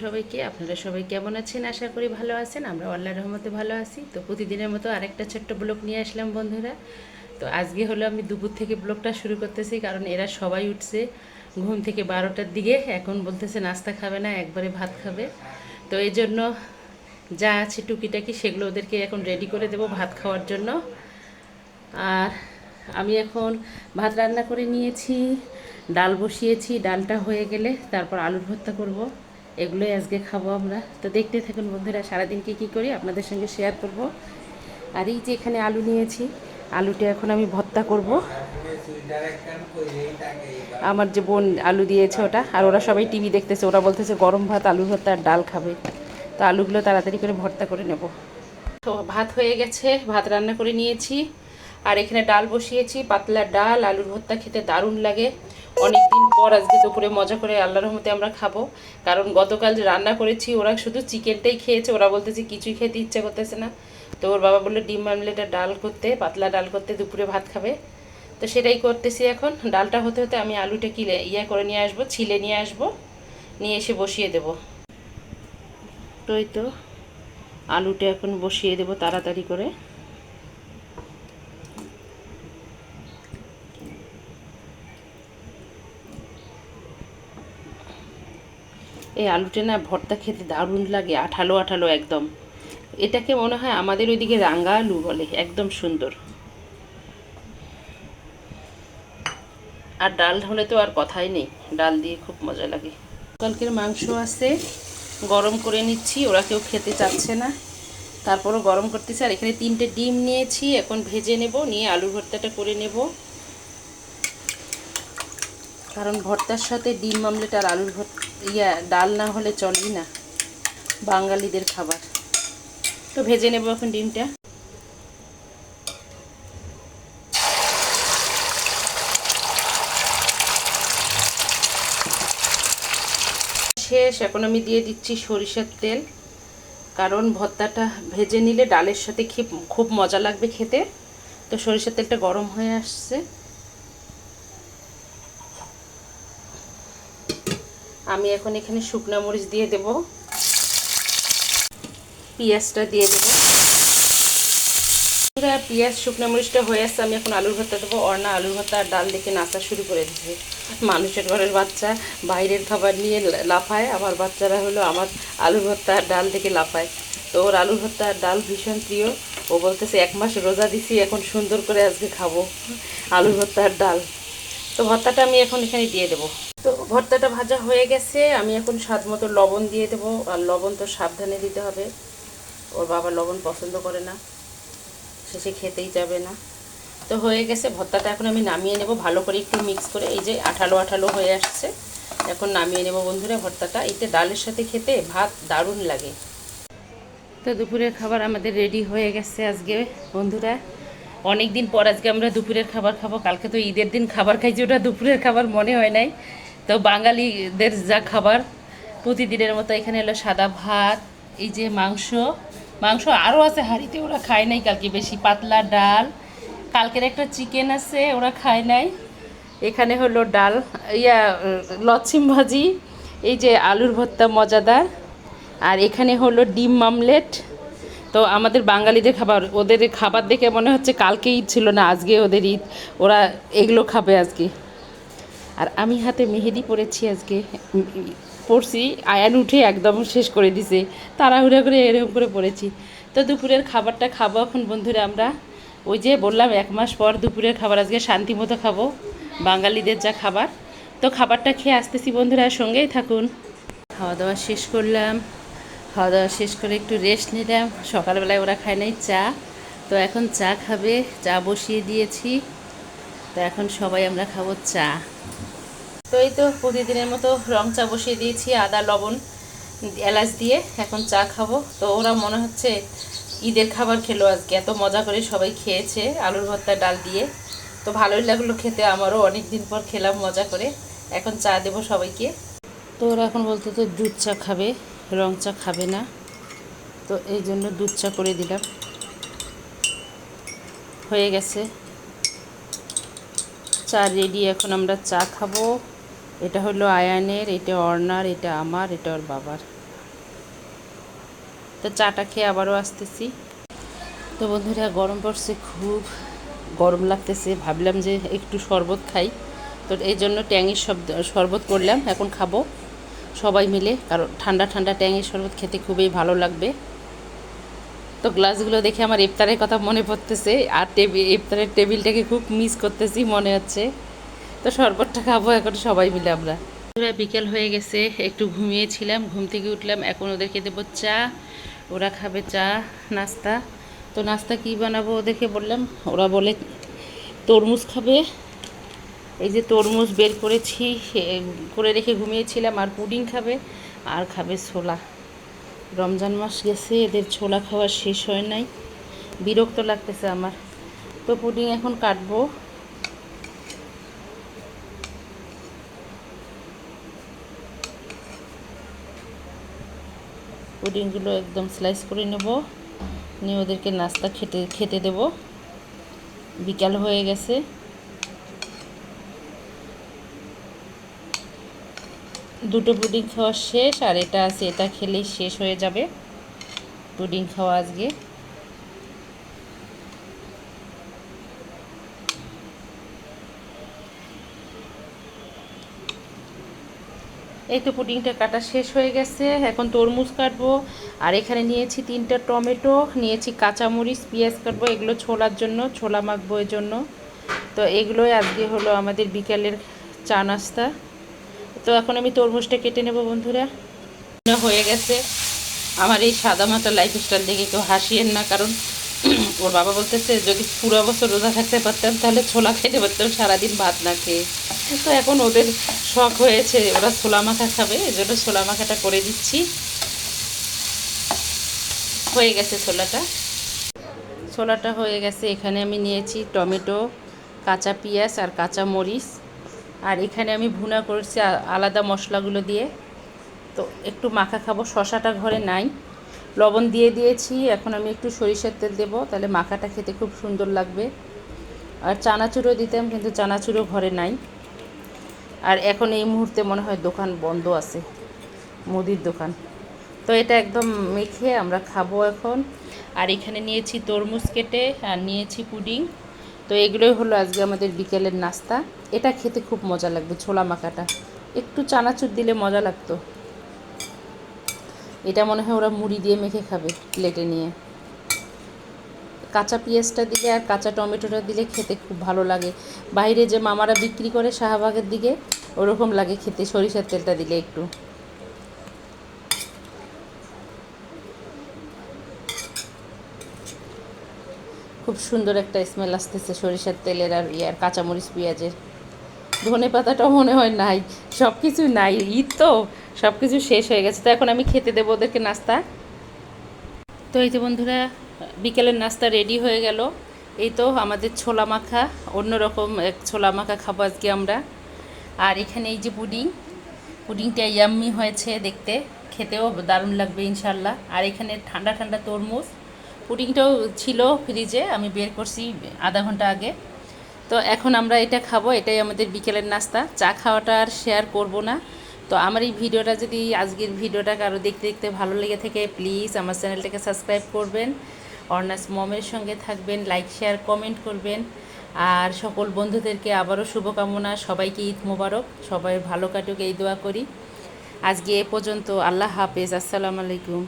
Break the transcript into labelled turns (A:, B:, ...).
A: সবাইকে, আপনারা সবাই কেমন আছেন? আশা করি ভালো আছেন। আমরা আল্লাহর রহমতে ভালো আছি। তো প্রতিদিনের মতো আরেকটা ছোট্ট ব্লগ নিয়ে আসলাম বন্ধুরা। তো আজকে হলো আমি দুপুর থেকে ব্লগটা শুরু করতেছি, কারণ এরা সবাই উঠছে ঘুম থেকে 12টার দিকে। এখন বলতেছে নাস্তা খাবে না, একবারে ভাত খাবে। তো এই জন্য যা আছে টুকিটাকি সেগুলো ওদেরকে এখন রেডি করে দেবো ভাত খাওয়ার জন্য। আর আমি এখন ভাত রান্না করে নিয়েছি, ডাল বসিয়েছি। ডালটা হয়ে গেলে তারপর আলুর ভর্তা করব। এগুলোই আজকে খাবো আমরা। তো দেখতে থাকুন বন্ধুরা, সারাদিন কী করি আপনাদের সঙ্গে শেয়ার করব। আর এই যে এখানে আলু নিয়েছি, আলুটা এখন আমি ভর্তা করব। আমার যে বোন আলু দিয়েছে ওটা, আর ওরা সবাই টিভি দেখতেছে। ওরা বলতেছে গরম ভাত, আলু ভর্তা আর ডাল খাবে। তো আলুগুলো তাড়াতাড়ি করে ভর্তা করে নেব। তো ভাত হয়ে গেছে, ভাত রান্না করে নিয়েছি। আর এখানে ডাল বসিয়েছি, পাতলা ডাল। আলুর ভর্তা খেতে দারুণ লাগে। অনেক দিন পর আজকে দুপুরে মজা করে আল্লাহর রহমতে আমরা খাবো। কারণ গতকাল যে রান্না করেছি ওরা শুধু চিকেনটাই খেয়েছে, ওরা বলতেছে কিছুই খেতে ইচ্ছা করতেছে না। তো ওর বাবা বললো ডিম আমলেট আর ডাল করতে, পাতলা ডাল করতে, দুপুরে ভাত খাবে। তো সেটাই করতেছি এখন। ডালটা হতে হতে আমি আলুটা করে নিয়ে আসবো, ছিলে নিয়ে আসবো, নিয়ে এসে বসিয়ে দেবো। তো এই তো আলুটা এখন বসিয়ে দেবো তাড়াতাড়ি করে। এই আলুটা না ভর্তা খেতে দারুণ লাগে, আঠালো আঠালো একদম। এটাকে মনে হয় আমাদের ওইদিকে রাঙা আলু বলে, একদম সুন্দর। আর ডাল হলে তো আর কথাই নেই, ডাল দিয়ে খুব মজা লাগে। কালকের মাংস আছে, গরম করে নিচ্ছি। ওরা কেউ খেতে চাচ্ছে না, তারপরও গরম করতেছি। আর এখানে 3টে ডিম নিয়েছি, এখন ভেজে নেব, নিয়ে আলুর ভর্তাটা করে নেব। কারণ ভর্তার সাথে ডিম আমলেট আর আলুর ডাল না হলে চলেই না, বাঙালিদের খাবার। তো ভেজে নেব এখন ডিমটা। শেষ, এখন আমি দিয়ে দিচ্ছি সরিষার তেল। কারণ ভর্তাটা ভেজে নিলে ডালের সাথে খুব মজা লাগবে খেতে। তো সরিষার তেলটা গরম হয়ে আসছে। আমি এখন এখানে শুকনো মরিচ দিয়ে দেব, পেঁয়াজটা দিয়ে দেবো। পুরো পেঁয়াজ শুকনো মরিচটা হয়ে আসছে, আমি এখন আলুর ভর্তা দেবো। অর্ণা আলুর ভর্তা আর ডাল দেখে নাচা শুরু করে দিচ্ছে। মানুষের ঘরের বাচ্চা বাইরের খাবার নিয়ে লাফায়, আমার বাচ্চারা হলো আমার আলুর ভর্তা আর ডাল দেখে লাফায়। তো ওর আলুর ভর্তা আর ডাল ভীষণ প্রিয়। ও বলতেছে 1 মাস রোজা দিছি, এখন সুন্দর করে আজকে খাবো আলুর ভর্তা আর ডাল। তো ভর্তাটা আমি এখন এখানে দিয়ে দেবো। তো ভর্তাটা ভাজা হয়ে গেছে, আমি এখন স্বাদ মতো লবণ দিয়ে দেবো। আর লবণ তো সাবধানে দিতে হবে, ওর বাবা লবণ পছন্দ করে না, শেষে খেতেই যাবে না। তো হয়ে গেছে ভর্তাটা, এখন আমি নামিয়ে নেব ভালো করে একটু মিক্স করে। এই যে আঠালো আঠালো হয়ে আসছে, এখন নামিয়ে নেব বন্ধুরা ভর্তাটা। এতে ডালের সাথে খেতে ভাত দারুণ লাগে। তো দুপুরের খাবার আমাদের রেডি হয়ে গেছে আজকে বন্ধুরা। অনেক দিন পর আজকে আমরা দুপুরের খাবার খাবো। কালকে তো ঈদের দিন খাবার খাইছি, ওটা দুপুরের খাবার মনে হয় নাই। তো বাঙালিদের যা খাবার প্রতিদিনের মতো, এখানে হলো সাদা ভাত, এই যে মাংস। মাংস আরও আছে হাঁড়িতে, ওরা খায় নাই কালকে বেশি। পাতলা ডাল, কালকের একটা চিকেন আছে, ওরা খায় নাই। এখানে হলো ডাল, লচ্ছিম ভাজি, এই যে আলুর ভর্তা মজাদার, আর এখানে হলো ডিম আমলেট। তো আমাদের বাঙালিদের খাবার, ওদের খাবার দেখে মনে হচ্ছে কালকে ঈদ ছিল না, আজকে ওদের ঈদ, ওরা এগুলো খাবে আজকে। আর আমি হাতে মেহেদি পরেছি আজকে, পরছি। আয়ান উঠে একদম শেষ করে দিছে, তাড়াহুড়া করে এরকম করে পড়েছি। তো দুপুরের খাবারটা খাবো এখন বন্ধুরা আমরা। ওই যে বললাম 1 মাস পর দুপুরের খাবার আজকে শান্তি মতো খাবো, বাঙালিদের যা খাবার। তো খাবারটা খেয়ে আসতেছি বন্ধুরা, সঙ্গেই থাকুন। খাওয়া দাওয়া শেষ করলাম, খাওয়া দাওয়া শেষ করে একটু রেস্ট নিলাম। সকালবেলায় ওরা খায় নাই চা, তো এখন চা খাবে, চা বসিয়ে দিয়েছি। তো এখন সবাই আমরা খাবো চা। তো এই তো প্রতিদিনের মতো রং চা বসিয়ে দিয়েছি, আদা লবণ এলাচ দিয়ে। এখন চা খাবো। তো ওরা মনে হচ্ছে ঈদের খাবার খেলো আজকে, এত মজা করে সবাই খেয়েছে আলুর ভর্তা ডাল দিয়ে। তো ভালোই লাগলো খেতে, আমারও অনেক দিন পর খেলাম মজা করে। এখন চা দেবো সবাইকে। তো ওরা এখন বলতে তো দুধ চা খাবে, রং চা খাবে না। তো এই জন্য দুধ চা করে দিলাম। হয়ে গেছে চা রেডি। এখন আমরা চা খাবো। এটা হলো আয়ানের, এটা অর্ণার, এটা আমার, এটা ওর বাবার। তো চাটা খেয়ে আবারও আসতেছি। তো বন্ধুরা গরম পড়ছে, খুব গরম লাগতেছে, ভাবলাম যে একটু শরবত খাই। তো এই জন্য ট্যাঙের শরবত করলাম, এখন খাবো সবাই মিলে, কারণ ঠান্ডা ঠান্ডা ট্যাঙের শরবত খেতে খুবই ভালো লাগবে। তো গ্লাসগুলো দেখে আমার ইফতারের কথা মনে পড়তেছে, আর ইফতারের টেবিলটাকে খুব মিস করতেছি মনে হচ্ছে। তো শরবতটা খাবো এখন সবাই মিলে আমরা। বিকেল হয়ে গেছে, একটু ঘুমিয়েছিলাম, ঘুম থেকে উঠলাম, এখন ওদেরকে দেবো চা, ওরা খাবে চা নাস্তা। তো নাস্তা কি বানাবো ওদেরকে বললাম, ওরা বলে তরমুজ খাবে। এই যে তরমুজ বের করেছি, করে রেখে ঘুমিয়েছিলাম, আর পুডিং খাবে, আর খাবে ছোলা। রমজান মাস গেছে, এদের ছোলা খাওয়া শেষ হয় নাই, বিরক্ত লাগতেছে আমার। তো পুডিং এখন কাটবো। পুডিংগুলো একদম স্লাইস করে নেব, নিয়ে ওদেরকে নাস্তা খেতে দেব। বিকাল হয়ে গেছে। দুটো পুডিং খাওয়া শেষ, আর এটা আছে, এটা খেলেই শেষ হয়ে যাবে পুডিং খাওয়া আজকে। এই তো পুডিংটা কাটা শেষ হয়ে গেছে, এখন তরমুজ কাটবো। আর এখানে নিয়েছি 3টা টমেটো, নিয়েছি কাঁচামরিচ, পেঁয়াজ কাটবো, এগুলো ছোলার জন্য, ছোলা মাখবো এর জন্য। তো এগুলোই আজকে হলো আমাদের বিকালের চা নাস্তা। তো এখন আমি তরমুজটা কেটে নেব বন্ধুরা। হয়ে গেছে। আমার এই সাদা মাটা লাইফস্টাইল দেখে কেউ হাসিয়েন না, কারণ ওর বাবা বলতেছে যদি পুরো বছর রোজা থাকতে পারতাম তাহলে ছোলা খেতে পারতাম সারাদিন ভাত না খেয়ে। তো এখন ওদের শখ হয়েছে, ওরা ছোলা মাখা খাবে, এই জন্য ছোলা মাখাটা করে দিচ্ছি। হয়ে গেছে ছোলাটা হয়ে গেছে। এখানে আমি নিয়েছি টমেটো, কাঁচা পেঁয়াজ আর কাঁচা মরিচ, আর এখানে আমি ভুনা করছি আলাদা মশলাগুলো দিয়ে। তো একটু মাখা খাবো, শশাটা ঘরে নাই, লবণ দিয়ে দিয়েছি। এখন আমি একটু সরিষার তেল দেবো, তাহলে মাখাটা খেতে খুব সুন্দর লাগবে। আর চানাচুরও দিতাম, কিন্তু চানাচুরও ঘরে নাই। আর এখন এই মুহূর্তে মনে হয় দোকান বন্ধ আছে, মুদির দোকান। তো এটা একদম মেখে আমরা খাবো এখন। আর এখানে নিয়েছি তরমুজ কেটে, আর নিয়েছি পুডিং। তো এগুলোই হলো আজকে আমাদের বিকেলের নাস্তা। এটা খেতে খুব মজা লাগবে, ছোলা মাখাটা একটু চানাচুর দিলে মজা লাগতো। এটা মনে হয় ওরা মুড়ি দিয়ে মেখে খাবে প্লেটে নিয়ে। কাঁচা পেঁয়াজটা দিলে আর কাঁচা টমেটোটা দিলে খেতে খুব ভালো লাগে। বাইরে যে মামারা বিক্রি করে শাহবাগের দিকে, ওরকম লাগে খেতে সরিষার তেলটা দিলে একটু। খুব সুন্দর একটা স্মেল আসতেছে সরিষার তেলের আর কাঁচামরিচ পেঁয়াজের। ধনে পাতাটাও মনে হয় নাই, সব কিছু নাই, ঈদ তো সব কিছু শেষ হয়ে গেছে। তো এখন আমি খেতে দেবো ওদেরকে নাস্তা। তো এই যে বন্ধুরা বিকেলের নাস্তা রেডি হয়ে গেল। এই তো আমাদের ছোলা মাখা, অন্যরকম এক ছোলা মাখা খাবো আজকে আমরা। আর এখানে এই যে পুডিংটা ইয়াম্মি হয়েছে দেখতে, খেতেও দারুণ লাগবে ইনশাল্লাহ। আর এখানে ঠান্ডা ঠান্ডা তরমুজ, পুডিংটাও ছিল ফ্রিজে, আমি বের করছি আধা ঘন্টা আগে। তো এখন আমরা এটা খাবো, এটাই আমাদের বিকেলের নাস্তা। চা খাওয়াটা আর শেয়ার করব না। তো আমার এই ভিডিওটা যদি আজকের ভিডিওটা কারো দেখতে দেখতে ভালো লেগে থাকে, প্লিজ আমার চ্যানেলটাকে সাবস্ক্রাইব করবেন, অর্ণাস মমের সঙ্গে থাকবেন, লাইক শেয়ার কমেন্ট করবেন। আর সকল বন্ধুদেরকে আবারও শুভকামনা, সবাইকে ঈদ মোবারক, সবাই ভালো কাটুক এই দোয়া করি। আজকে এ পর্যন্ত, আল্লাহ হাফেজ, আসসালামু আলাইকুম।